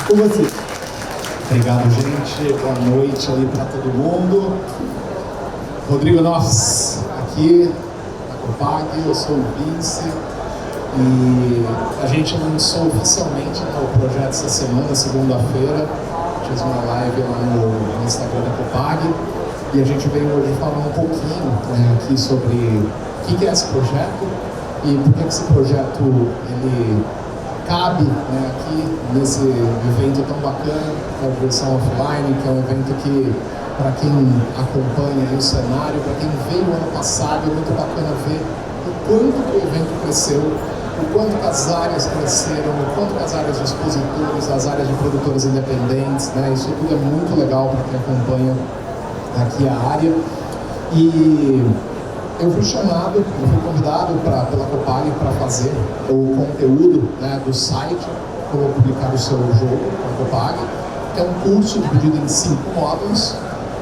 Com você. Obrigado, gente. Boa noite aí para todo mundo. Rodrigo Noves, aqui na Copag, eu sou o Vince e a gente lançou oficialmente o projeto essa semana, segunda-feira. Fiz uma live lá no Instagram da Copag e a gente veio hoje falar um pouquinho aqui sobre o que é esse projeto e por que esse projeto ele cabe aqui nesse evento tão bacana, que é a versão offline, que é um evento que, para quem acompanha o cenário, para quem veio ano passado, é muito bacana ver o quanto que o evento cresceu, o quanto que as áreas cresceram, o quanto que as áreas de expositores, as áreas de produtores independentes, isso tudo é muito legal para quem acompanha aqui a área. E eu fui convidado pela Copag para fazer o conteúdo do site, como publicar o seu jogo com a Copag, que é um curso dividido em 5 módulos.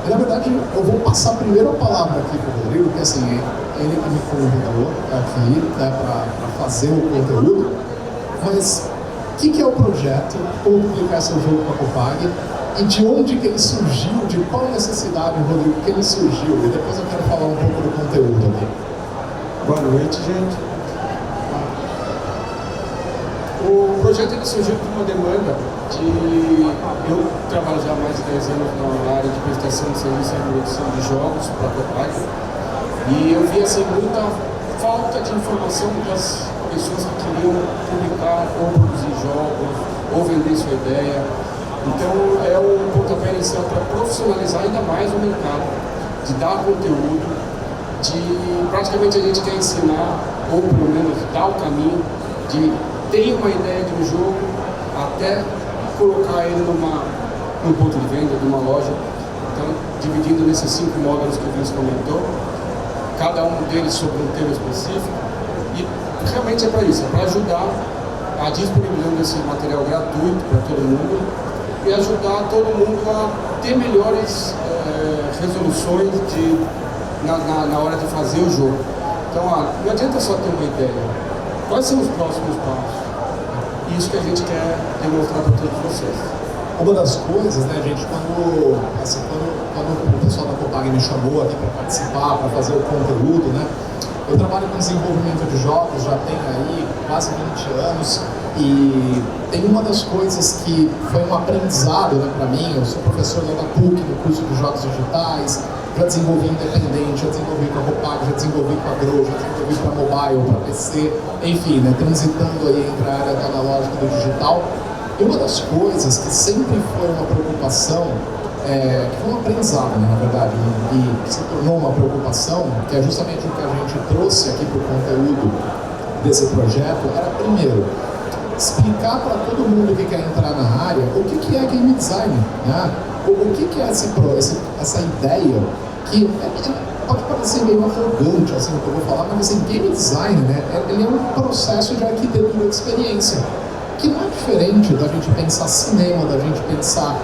E, na verdade, eu vou passar primeiro a palavra aqui para o Rodrigo, porque assim, ele que me convidou aqui para fazer o conteúdo. Mas o que é o projeto, como publicar seu jogo com a Copag, e de onde que ele surgiu, de qual necessidade, Rodrigo, que ele surgiu. E depois eu quero falar um pouco do conteúdo aqui. Boa noite, gente. O projeto ele surgiu por uma demanda de... Eu trabalho já há mais de 10 anos na área de prestação de serviço e produção de jogos para a Copag, e eu vi assim, muita falta de informação das pessoas que queriam publicar ou produzir jogos, ou vender sua ideia. Então é um pontapé inicial para profissionalizar ainda mais o mercado, de dar conteúdo, de praticamente a gente quer ensinar, ou pelo menos dar o caminho, de ter uma ideia de um jogo até colocar ele num ponto de venda, numa loja. Então, dividindo nesses 5 módulos que o Vince comentou, cada um deles sobre um tema específico, e realmente é para isso, é para ajudar a disponibilizar esse material gratuito para todo mundo, e ajudar todo mundo a ter melhores resoluções na hora de fazer o jogo. Então, não adianta só ter uma ideia. Quais são os próximos passos? Isso que a gente quer demonstrar para todos vocês. Uma das coisas, gente, quando o pessoal da Copag me chamou aqui para participar, para fazer o conteúdo, eu trabalho com desenvolvimento de jogos, já tenho aí quase 20 anos, e tem uma das coisas que foi um aprendizado para mim. Eu sou professor lá da PUC, no curso de jogos digitais, já desenvolvi independente, já desenvolvi com a Copag, já desenvolvi com a Grow, já desenvolvi para mobile, para PC, enfim, transitando aí entre a área analógica do digital. E uma das coisas que sempre foi uma preocupação, que foi um aprendizado, na verdade, e se tornou uma preocupação, que é justamente o que a gente trouxe aqui para o conteúdo desse projeto, era, primeiro, explicar para todo mundo que quer entrar na área o que é game design, o que é essa ideia que pode parecer meio arrogante assim, o que eu vou falar, mas assim, game design, ele é um processo de arquitetura de experiência, que não é diferente da gente pensar cinema, da gente pensar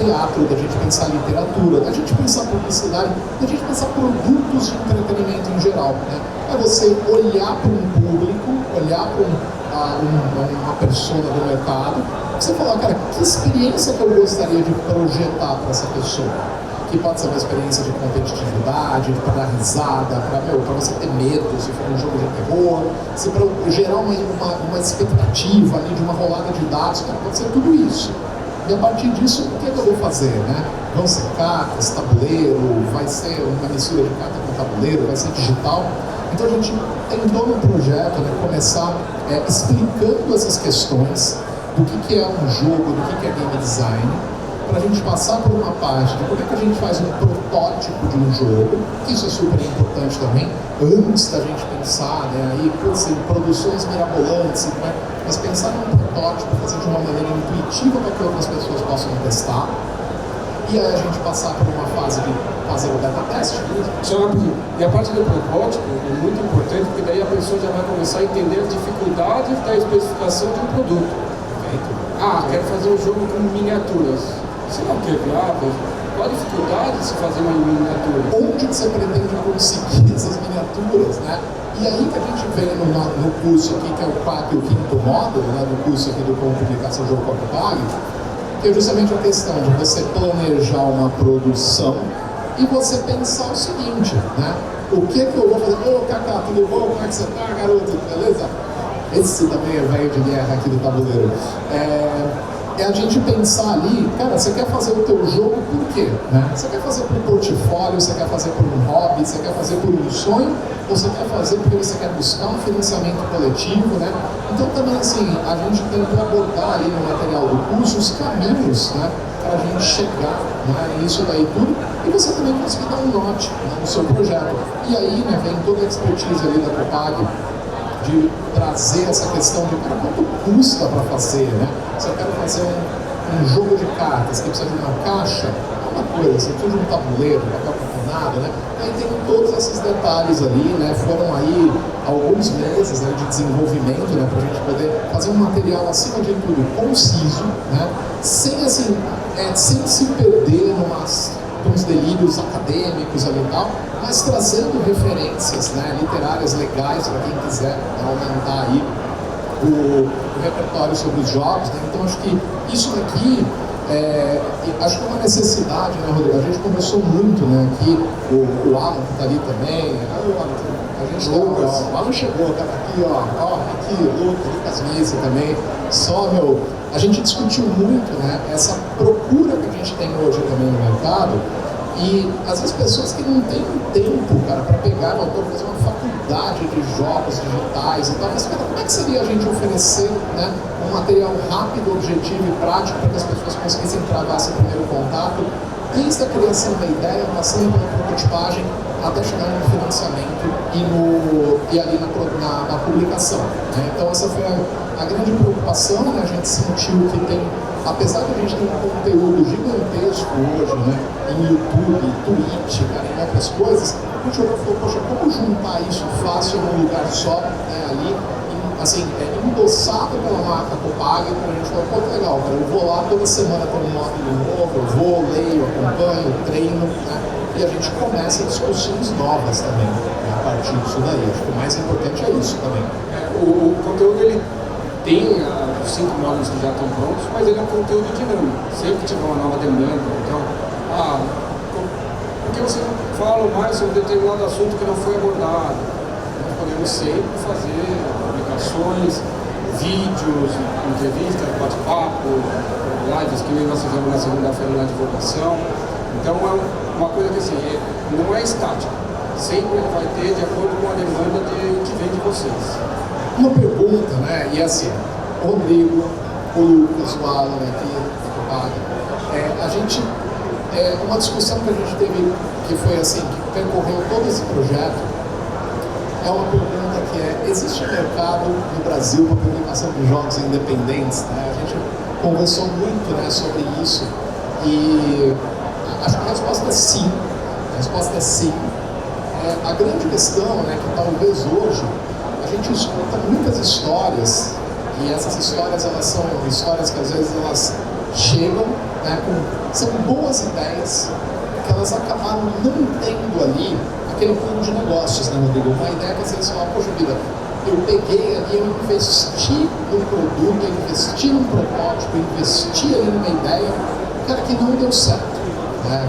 teatro, da gente pensar literatura, da gente pensar publicidade, da gente pensar produtos de entretenimento em geral. É você olhar para um público, olhar para uma persona do mercado, você falar, cara, que experiência que eu gostaria de projetar para essa pessoa? Que pode ser uma experiência de competitividade, para dar risada, para você ter medo, se for um jogo de terror, se para gerar uma expectativa ali de uma rolada de dados, pode ser tudo isso. E a partir disso, o que eu vou fazer? Vão ser cartas, tabuleiro, vai ser uma mistura de carta com tabuleiro, vai ser digital. Então a gente tentou no projeto começar explicando essas questões do que é um jogo, do que é game design, para a gente passar por uma parte de como é que a gente faz um protótipo de um jogo, que isso é super importante também, antes da gente pensar em produções mirabolantes, mas pensar num protótipo, fazer de uma maneira intuitiva para que outras pessoas possam testar, e aí a gente passar por uma fase de fazer o beta teste. Só rapidinho. E a parte do protótipo é muito importante, porque daí a pessoa já vai começar a entender as dificuldades da especificação de um produto. Quero fazer um jogo com miniaturas. Você não quer viável? Qual a dificuldade de se fazer uma miniatura? Onde você pretende conseguir essas miniaturas, E aí que a gente vem no curso aqui, que é o quarto e o quinto módulo, né, do curso aqui do Como Publicação Jogo Copypague, que é justamente a questão de você planejar uma produção e você pensar o seguinte, né? O que eu vou fazer? Ô, Cacá, tudo bom? Como é que você tá, garoto? Beleza? Esse também é velho de guerra aqui do tabuleiro. É a gente pensar ali, cara, você quer fazer o teu jogo por quê? Né? Você quer fazer por um portfólio, você quer fazer por um hobby, você quer fazer por um sonho, ou você quer fazer porque você quer buscar um financiamento coletivo, né? Então também assim, a gente tem que abordar ali no material do curso os caminhos, né, para a gente chegar, né, nisso daí tudo, e você também conseguir dar um norte, né, no seu projeto. E aí, né, vem toda a expertise ali da Copag, de trazer essa questão de cara, quanto custa para fazer, né? Se eu quero fazer um jogo de cartas que precisa de uma caixa, é uma coisa, você precisa de um tabuleiro, papel cartonado, né? Aí tem todos esses detalhes ali, né? Foram aí alguns meses, né, de desenvolvimento, né, para a gente poder fazer um material acima de tudo conciso, né? Sem assim, sem se perder uns delírios acadêmicos ali e tal, mas trazendo referências, né, literárias legais para quem quiser, né, aumentar aí o repertório sobre os jogos, né? Então acho que isso daqui acho que é uma necessidade, né, Rodrigo? A gente conversou muito, né, aqui, o Alan que está ali também, a gente o Alan chegou, cara, aqui, aqui, Lucas Missa também, a gente discutiu muito, né, essa procura que a gente tem hoje também no mercado. E às vezes pessoas que não têm tempo, cara, para pegar o autor, fazer uma faculdade de jogos digitais e tal, mas cara, como é que seria a gente oferecer, né, um material rápido, objetivo e prático para que as pessoas conseguissem travar esse primeiro contato, desde a criação da ideia, passando pela prototipagem, até chegar no financiamento e ali na publicação, né? Então essa foi a grande preocupação, né? A gente sentiu que tem, apesar de a gente ter um conteúdo gigantesco hoje, né, em YouTube, Twitch, cara, em outras coisas, a gente falou, poxa, como juntar isso fácil num lugar só, né, ali, assim, endossado pela marca Copag, para a gente falar, pô, que legal, cara, eu vou lá toda semana ter um módulo novo, eu vou, leio, acompanho, treino, né, e a gente começa discussões novas também, né, a partir disso daí. Acho que o mais importante é isso também. O conteúdo, ele tem os 5 módulos que já estão prontos, mas ele é um conteúdo dinâmico. Sempre tiver uma nova demanda, então, por que você não fala mais sobre determinado assunto que não foi abordado? Nós podemos sempre fazer publicações, vídeos, entrevistas, bate-papo, lives que nós fizemos na segunda-feira na divulgação. Então é uma coisa que assim, não é estática. Sempre vai ter de acordo com a demanda que vem de vocês. Uma pergunta, né? E assim, o Rodrigo, o Lucas, o Alan aqui, a gente, uma discussão que a gente teve, que foi assim, que percorreu todo esse projeto, é uma pergunta que existe mercado no Brasil para publicação de jogos independentes, né? A gente conversou muito, né, sobre isso e acho que a resposta é sim. A resposta é sim. A grande questão, né, que talvez hoje a gente escuta muitas histórias e essas histórias, elas são histórias que às vezes elas chegam, né, são boas ideias que elas acabaram não tendo ali aquele plano de negócios, né, Rodrigo? Uma ideia que às vezes fala, poxa vida, eu peguei ali, eu investi num produto, eu investi num protótipo, eu investi ali numa ideia, cara, que não deu certo.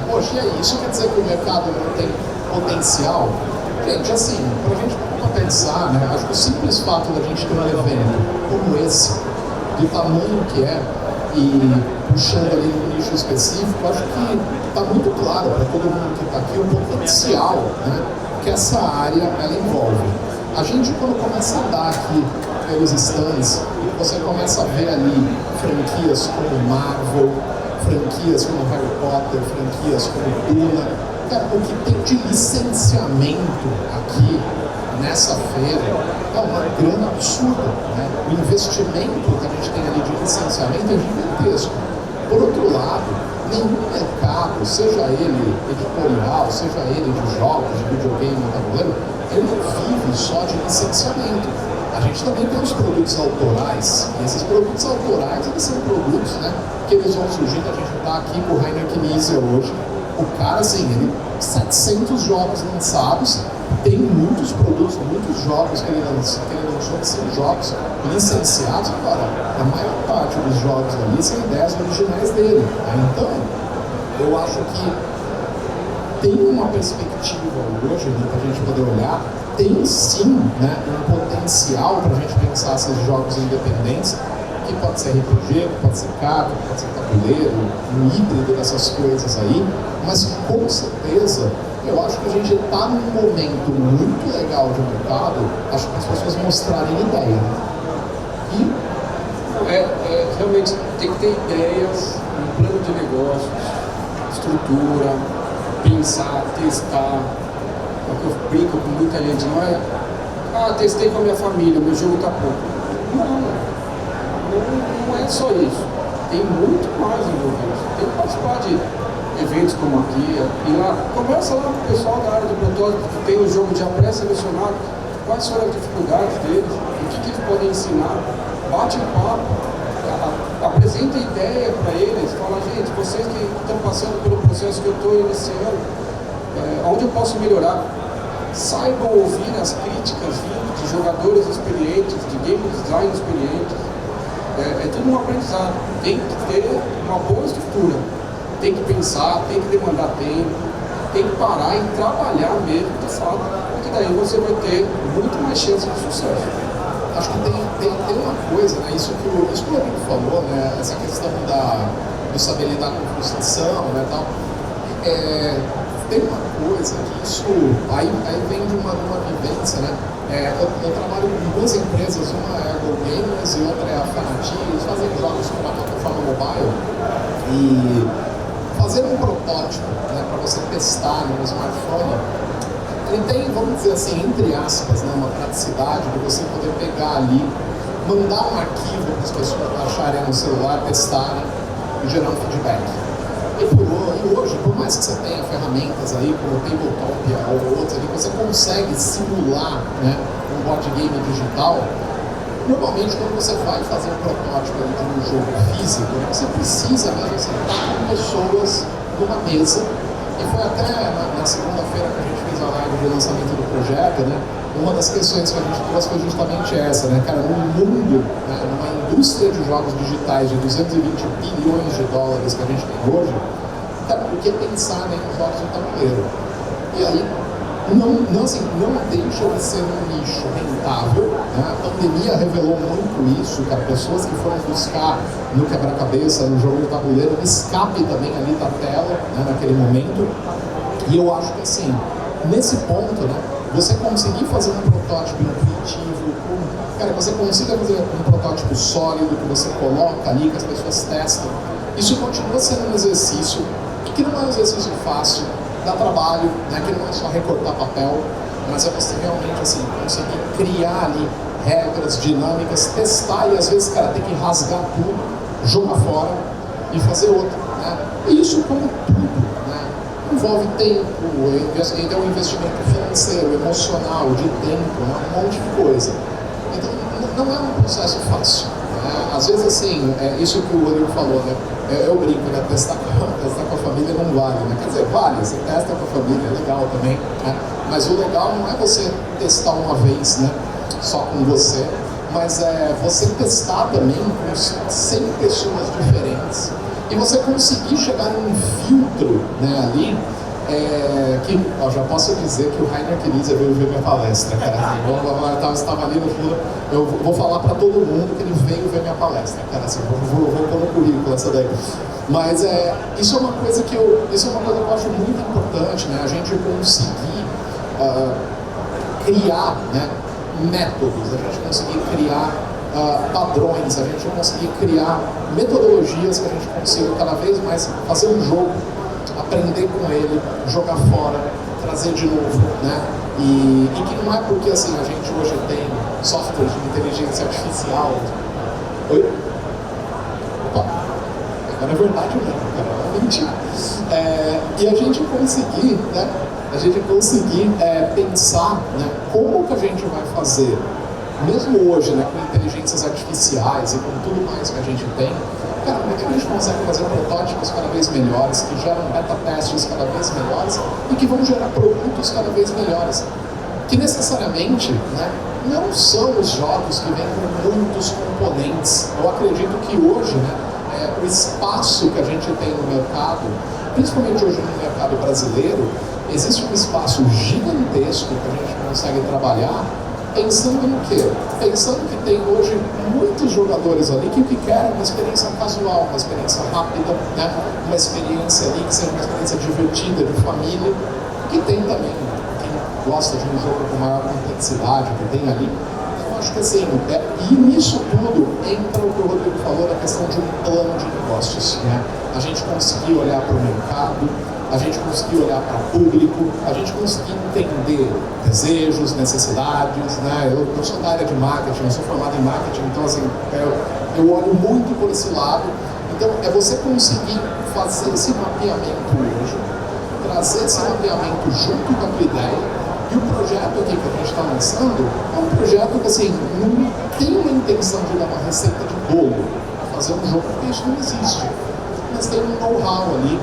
Poxa, e aí? Isso quer dizer que o mercado não tem potencial? Gente, assim, para a gente pensar, né, acho que o simples fato da gente ter um evento como esse, do tamanho que é, e puxando ali num nicho específico, acho que está muito claro para todo mundo que está aqui o potencial, né, que essa área ela envolve. A gente, quando começa a andar aqui pelos stands, você começa a ver ali franquias como Marvel, franquias como Harry Potter, franquias como Duna. Cara, o que tem de licenciamento aqui nessa feira é uma grana absurda, né? O investimento que a gente tem ali de licenciamento é gigantesco. Por outro lado, nenhum mercado, seja ele editorial, seja ele de jogos, de videogame, de tabuleiro, ele não vive só de licenciamento. A gente também tem os produtos autorais, e esses produtos autorais, eles são produtos, né, que eles vão surgindo. A gente está aqui com o Rainer Knizia hoje. O cara, assim, ele 700 jogos lançados, tem muitos produtos, muitos jogos que ele lançou, que são jogos licenciados. Agora, a maior parte dos jogos ali são ideias originais dele. Né? Então, eu acho que tem uma perspectiva hoje, né, para a gente poder olhar, tem sim, né, um potencial para a gente pensar esses jogos independentes, que pode ser RPG, pode ser carta, pode ser tabuleiro, um híbrido dessas coisas aí, mas com certeza eu acho que a gente está num momento muito legal de mercado, acho que as pessoas mostrarem ideia. E realmente tem que ter ideias, um plano de negócios, estrutura, pensar, testar. É o que eu brinco com muita gente, não é? Testei com a minha família, meu jogo tá pronto. Não é só isso. Tem muito mais envolvido. Tem que participar de eventos como aqui, ir lá, conversa lá com o pessoal da área de protótipo que tem o jogo já pré-selecionado, quais são as dificuldades deles, o que eles podem ensinar, bate um papo, apresenta ideia para eles, fala, gente, vocês que estão passando pelo processo que eu estou iniciando, onde eu posso melhorar? Saibam ouvir as críticas vindo de jogadores experientes, de game design experientes. É tudo um aprendizado. Tem que ter uma boa estrutura. Tem que pensar, tem que demandar tempo, tem que parar e trabalhar mesmo, de fato, porque daí você vai ter muito mais chance de sucesso. Acho que tem uma coisa, né? Isso que o Rodrigo falou, né? Essa questão do saber lidar com frustração, né? Tal. Tem uma coisa que isso aí vem de uma vivência, né? Eu trabalho com duas empresas, uma é a Go Gamers e outra é a Fanati, eles fazem jogos com uma plataforma mobile e fazer um protótipo, né, para você testar no smartphone, ele tem, vamos dizer assim, entre aspas, né, uma praticidade de você poder pegar ali, mandar um arquivo para as pessoas baixarem no celular, testarem e gerar um feedback. E hoje, por mais que você tenha ferramentas aí, como o Tabletopia ou outros ali, você consegue simular, né, um board game digital. Normalmente, quando você vai fazer um protótipo de um jogo físico, você precisa mesmo sentar com pessoas numa mesa. E foi até na segunda-feira que a gente fez a live de lançamento do projeto, né? Uma das questões que a gente trouxe foi justamente essa, né, cara? Num mundo, né, numa indústria de jogos digitais de 220 bilhões de dólares que a gente tem hoje, cara, por que pensar, né, nos jogos de tabuleiro? E aí, não deixa de ser um nicho rentável, né? A pandemia revelou muito isso, cara, pessoas que foram buscar no quebra-cabeça, no jogo de tabuleiro, escape também ali da tela, né, naquele momento. E eu acho que assim, nesse ponto, né, você conseguir fazer um protótipo intuitivo, cara, você consiga fazer um protótipo sólido, que você coloca ali, que as pessoas testam, isso continua sendo um exercício, e que não é um exercício fácil, dá trabalho, né, que não é só recortar papel, mas é você realmente assim, conseguir criar ali regras, dinâmicas, testar e às vezes, cara, tem que rasgar tudo, jogar fora e fazer outro, né? E isso como tudo, né? Envolve tempo, é um investimento financeiro, emocional, de tempo, né? Um monte de coisa. Então, não é um processo fácil, né? Às vezes, assim, isso que o Rodrigo falou, né? Eu brinco, né? Testar com a família não vale, né? Quer dizer, vale, você testa com a família, é legal também, né? Mas o legal não é você testar uma vez, né? Só com você, mas você testar também com 100 pessoas diferentes e você conseguir chegar num filtro, né, ali, que já posso dizer que o Rainer Knizia veio ver minha palestra, cara. Eu estava ali no fundo, eu vou falar para todo mundo que ele veio ver minha palestra, cara, assim, vou pôr no currículo essa daí. Mas isso é uma coisa que eu acho muito importante, né, a gente conseguir criar, né, métodos, a gente conseguir criar padrões, a gente conseguir criar metodologias que a gente consiga cada vez mais fazer um jogo, aprender com ele, jogar fora, trazer de novo, né? E que não é porque assim, a gente hoje tem software de inteligência artificial. Oi? Opa, agora é verdade mesmo, cara, não é mentira. E a gente conseguir, né? A gente conseguir pensar, né, como que a gente vai fazer, mesmo hoje, né, com inteligências artificiais e com tudo mais que a gente tem, cara, como é que a gente consegue fazer protótipos cada vez melhores, que geram beta-testes cada vez melhores e que vão gerar produtos cada vez melhores? Que necessariamente, né, não são os jogos que vêm com muitos componentes. Eu acredito que hoje, né, o espaço que a gente tem no mercado, principalmente hoje no mercado brasileiro, existe um espaço gigantesco que a gente consegue trabalhar pensando no quê? Pensando que tem hoje muitos jogadores ali que o que querem é uma experiência casual, uma experiência rápida, né? Uma experiência ali que seja uma experiência divertida, de família, que tem também quem gosta de um jogo com maior complexidade, que tem ali. Eu acho que assim, e nisso tudo entra o que o Rodrigo falou da questão de um plano de negócios, né? A gente conseguir olhar para o mercado, a gente conseguir olhar para o público, a gente conseguir entender desejos, necessidades, né? Eu sou da área de marketing, eu sou formado em marketing, então assim, eu olho muito por esse lado. Então, é você conseguir fazer esse mapeamento hoje, trazer esse mapeamento junto com a tua ideia. E o projeto aqui que a gente está lançando é um projeto que assim, não tem uma intenção de dar uma receita de bolo, fazer um jogo, porque isso não existe. Mas tem um know-how ali,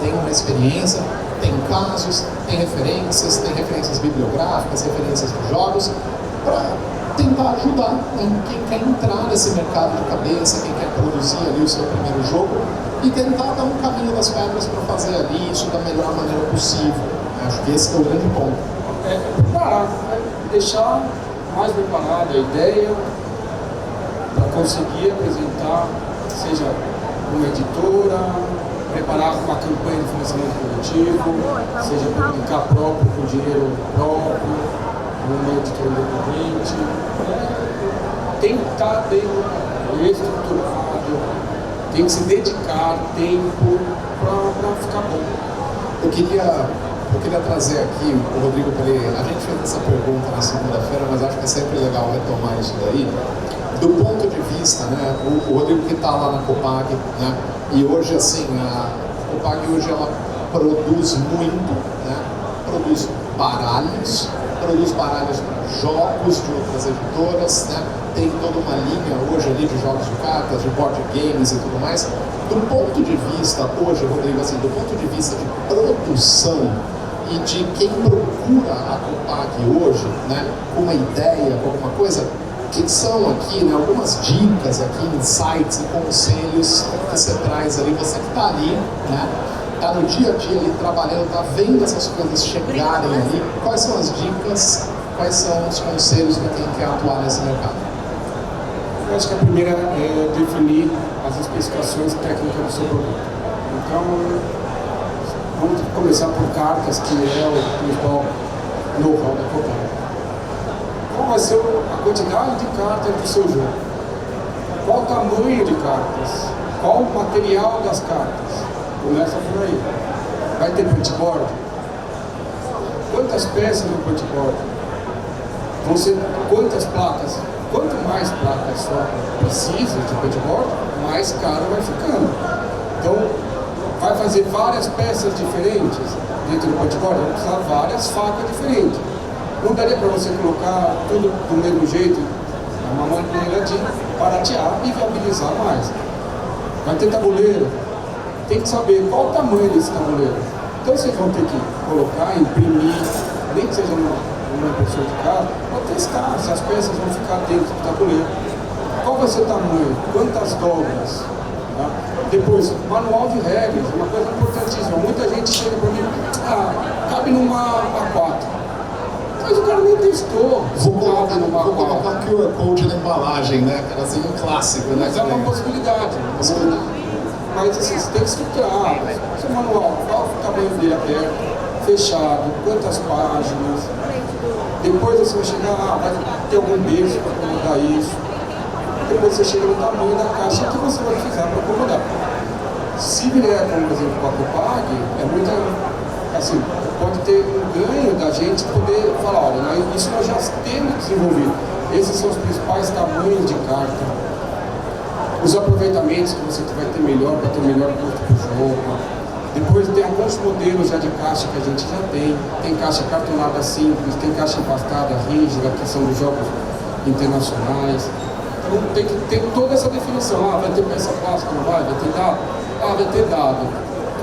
tem uma experiência, tem casos, tem referências bibliográficas, referências de jogos, para tentar ajudar quem quer entrar nesse mercado de cabeça, quem quer produzir ali o seu primeiro jogo e tentar dar um caminho das pedras para fazer ali isso da melhor maneira possível. Acho que esse é o grande ponto. Preparar, deixar mais preparada a ideia para conseguir apresentar, seja uma editora, preparar uma campanha de financiamento coletivo, seja publicar próprio, com dinheiro próprio, numa editora independente. Tem que estar bem estruturado, tem que se dedicar tempo para ficar bom. Eu queria trazer aqui o Rodrigo para ele. A gente fez essa pergunta na segunda-feira, mas acho que é sempre legal retomar isso daí. Do ponto de vista, né, o Rodrigo que está lá na Copag, né, e hoje assim, a Copag hoje ela produz muito, né, produz baralhos para jogos de outras editoras, né, tem toda uma linha hoje ali de jogos de cartas, de board games e tudo mais. Do ponto de vista, hoje, Rodrigo, assim, do ponto de vista de produção e de quem procura a Copag hoje, né, com uma ideia, com alguma coisa, o que são aqui, né, algumas dicas aqui, insights e conselhos que você traz ali, você que está ali, né, está no dia a dia ali trabalhando, está vendo essas coisas chegarem ali, quais são as dicas, quais são os conselhos para quem quer atuar nesse mercado? Eu acho que a primeira é definir as especificações técnicas do seu produto. Então, vamos começar por cartas, que é o principal know-how da Copag. Qual vai ser a quantidade de cartas do seu jogo? Qual o tamanho de cartas? Qual o material das cartas? Começa por aí. Vai ter punchboard? Quantas peças no punchboard? Vão ser quantas placas? Quanto mais placas só precisa de punchboard, mais caro vai ficando. Então, vai fazer várias peças diferentes dentro do punchboard, vai precisar várias facas diferentes. Não daria para você colocar tudo do mesmo jeito, é uma maneira de baratear e viabilizar mais. Vai ter tabuleiro, tem que saber qual o tamanho desse tabuleiro. Então vocês vão ter que colocar, imprimir, nem que seja uma impressora de carta, para testar se as peças vão ficar dentro do tabuleiro. Qual vai ser o tamanho? Quantas dobras? Tá? Depois, manual de regras, uma coisa importantíssima. Muita gente chega para mim, cabe numa A4. Mas o cara nem testou. Vou colocar o QR Code na embalagem, né? Cara, assim, um clássico, né? Mas é uma possibilidade. Mas assim, você tem que estruturar. Seu manual, qual o tamanho dele aberto, fechado, quantas páginas. Depois você vai chegar, vai ter algum berço para acomodar isso. Depois você chega no tamanho da caixa que você vai precisar para acomodar. Se vier, como por exemplo, com a Copag, é muita. Assim, pode ter um ganho da gente poder falar, olha, isso nós já temos desenvolvido. Esses são os principais tamanhos de carta. Os aproveitamentos que você vai ter melhor, para ter melhor custo para o jogo. Depois tem alguns modelos já de caixa que a gente já tem. Tem caixa cartonada simples, tem caixa empastada, rígida, que são dos jogos internacionais. Então tem que ter toda essa definição. Ah, vai ter peça plástica, não vai? Vai ter dado? Ah, vai ter dado.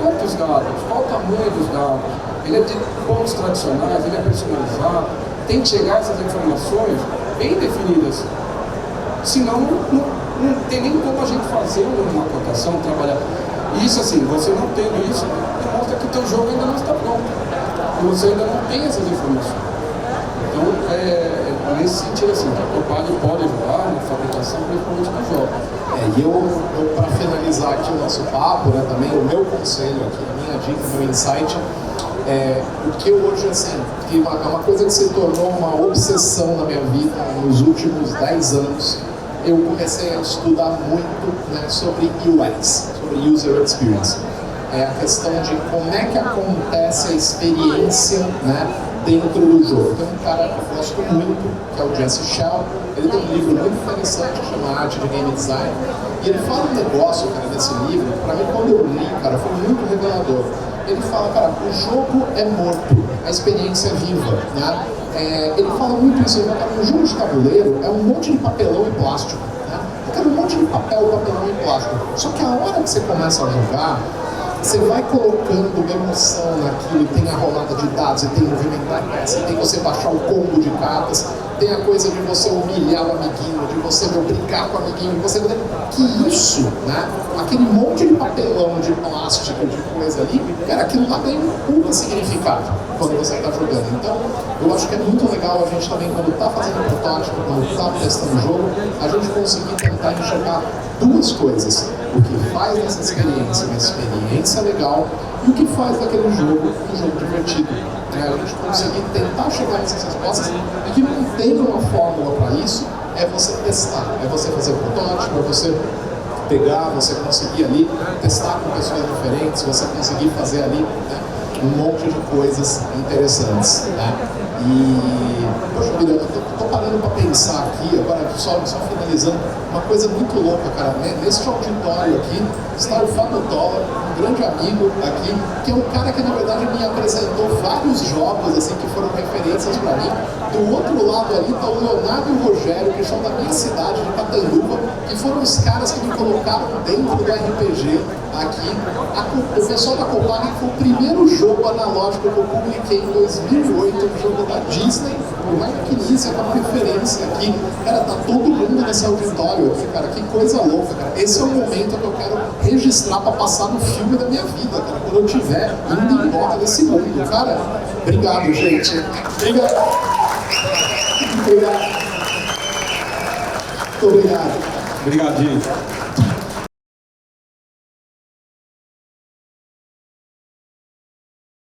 Quantos dados? Qual o tamanho dos dados? Ele é de pontos tradicionais, ele é personalizado. Tem que chegar essas informações bem definidas. Senão, não tem nem como a gente fazer uma cotação, trabalhar. Isso, assim, você não tendo isso, demonstra que o teu jogo ainda não está pronto. E você ainda não tem essas informações. Então, nesse sentido, assim, a Copag pode ajudar na fabricação, principalmente dos jogos. E eu para finalizar aqui o nosso papo, né, também o meu conselho aqui, a minha dica, o meu insight, o que eu hoje, assim, que é uma coisa que se tornou uma obsessão na minha vida nos últimos 10 anos, eu comecei a estudar muito, né, sobre UX, sobre User Experience. É a questão de como é que acontece a experiência, né, dentro do jogo. Tem um cara que eu gosto muito, que é o Jesse Shell. Ele tem um livro muito interessante, que chama Arte de Game Design. E ele fala um negócio, cara, desse livro, pra mim, quando eu li, cara, foi muito revelador. Ele fala, cara, o jogo é morto, a experiência é viva, né? Ele fala muito isso, ele fala, cara, um jogo de tabuleiro é um monte de papelão e plástico, né? Cara, um monte de papel, papelão e plástico. Só que a hora que você começa a jogar, você vai colocando uma emoção naquilo, e tem a rolada de dados, e tem movimentar peça, e tem você baixar o combo de cartas, tem a coisa de você humilhar o amiguinho, de você brigar com o amiguinho, de você... Que isso, né? Aquele monte de papelão, de plástico, de coisa ali, cara, aquilo lá tem um significado quando você está jogando. Então, eu acho que é muito legal a gente também, quando está fazendo protótipo, quando está testando o jogo, a gente conseguir tentar enxergar duas coisas. O que faz dessa experiência uma experiência legal e o que faz daquele jogo um jogo divertido. A gente conseguir tentar chegar nessas respostas e que não tem uma fórmula para isso, é você testar, é você fazer protótipo, é você pegar, você conseguir ali testar com pessoas diferentes, você conseguir fazer ali, né, um monte de coisas interessantes, né? E, poxa vida, eu tô parando para pensar aqui, agora só finalizando, uma coisa muito louca, cara, né? Nesse auditório aqui está o Fábio Toller, um grande amigo aqui, que é um cara que na verdade me apresentou vários jogos assim, que foram referências para mim. Do outro lado ali está o Leonardo e o Rogério, que são da minha cidade, de Catanduva, que foram os caras que me colocaram dentro do RPG aqui. O pessoal da Copag foi o primeiro jogo analógico que eu publiquei em 2008, um jogo da Disney, por mais pequenininho, é uma referência aqui. Cara, tá todo mundo nesse auditório aqui, cara, que coisa louca, cara. Esse é o momento que eu quero registrar para passar no filme da minha vida, cara, quando eu estiver indo embora desse mundo. Cara, obrigado, gente. Obrigado. Obrigado. Muito obrigado. Obrigado, gente.